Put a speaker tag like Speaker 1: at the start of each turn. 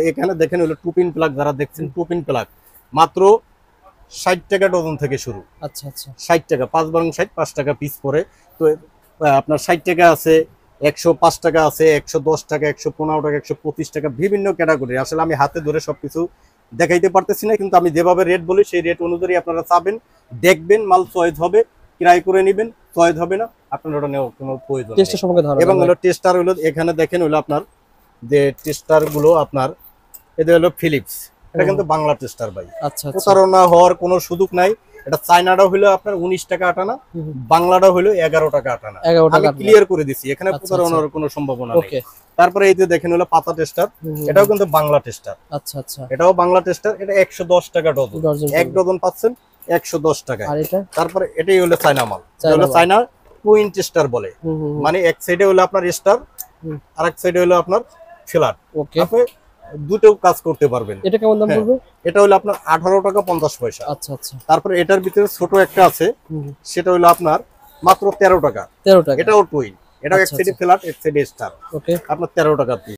Speaker 1: এখানে দেখেন হলো টু পিন প্লাগ, যারা দেখছেন টু পিন প্লাগ মাত্র 60 টাকা ডজন থেকে শুরু।
Speaker 2: আচ্ছা আচ্ছা
Speaker 1: 60 টাকা, 5 বারং 60, 5 টাকা পিস পরে। তো আপনার 60 টাকা আছে, 105 টাকা আছে, 110 টাকা, 115 টাকা, 125 টাকা, বিভিন্ন ক্যাটাগরি। আসলে আমি হাতে ধরে সবকিছু দেখাইতে পারতেছি না, কিন্তু আমি যেভাবে রেট বলি সেই রেট অনুযায়ী আপনারা চাবেন, দেখবেন, মাল চয়েস হবে, ক্রয় করে নেবেন। চয়েস হবে না, আপনার ওটা নেওয়ার কোনো প্রয়োজন নেই।
Speaker 2: টেস্টের সম্পর্কে ধারণা
Speaker 1: এবং হলো টেস্টার হলো এখানে দেখেন হলো আপনার যে টেস্টার গুলো আপনার এদের হলো ফিলিপস, এটা কিন্তু বাংলা টেস্টার ভাই।
Speaker 2: আচ্ছা আচ্ছা
Speaker 1: প্রতারণা হওয়ার কোনো সুযোগ নাই। এটা চায়নাটা হলো আপনার 19 টাকা আটানা, বাংলাটা হলো 11 টাকা আটানা।
Speaker 2: 11 টাকা
Speaker 1: আমি ক্লিয়ার করে দিছি, এখানে প্রতারণার কোনো সম্ভাবনা নেই।
Speaker 2: ওকে
Speaker 1: তারপরে এই যে দেখেন হলো পাতা টেস্টার, এটাও কিন্তু বাংলা টেস্টার।
Speaker 2: আচ্ছা আচ্ছা
Speaker 1: এটাও বাংলা টেস্টার, এটা 110 টাকা ডজন,
Speaker 2: ডজন
Speaker 1: এক ডজন পাচ্ছেন 110 টাকায়।
Speaker 2: আর এটা
Speaker 1: তারপরে এটাই হলো চায়না মাল, এটা হলো চায়না টুইন টেস্টার বলে। মানে এক সাইডে হলো আপনার স্টার, আর এক সাইডে হলো আপনার ফ্ল্যাট।
Speaker 2: ওকে
Speaker 1: আপনি দুটো কাজ করতে পারবেন।
Speaker 2: এটা কেমন দাম পড়বে?
Speaker 1: এটা হলো আপনার 18 টাকা 50 পয়সা।
Speaker 2: আচ্ছা আচ্ছা
Speaker 1: তারপরে এটার ভিতরে ছোট একটা আছে, সেটা হলো আপনার মাত্র 13 টাকা।
Speaker 2: 13 টাকা।
Speaker 1: এটাও টুইন, এটাও এক সাইডে ফ্ল্যাট, এক সাইডে স্টার।
Speaker 2: ওকে
Speaker 1: আপনার 13 টাকা পিস।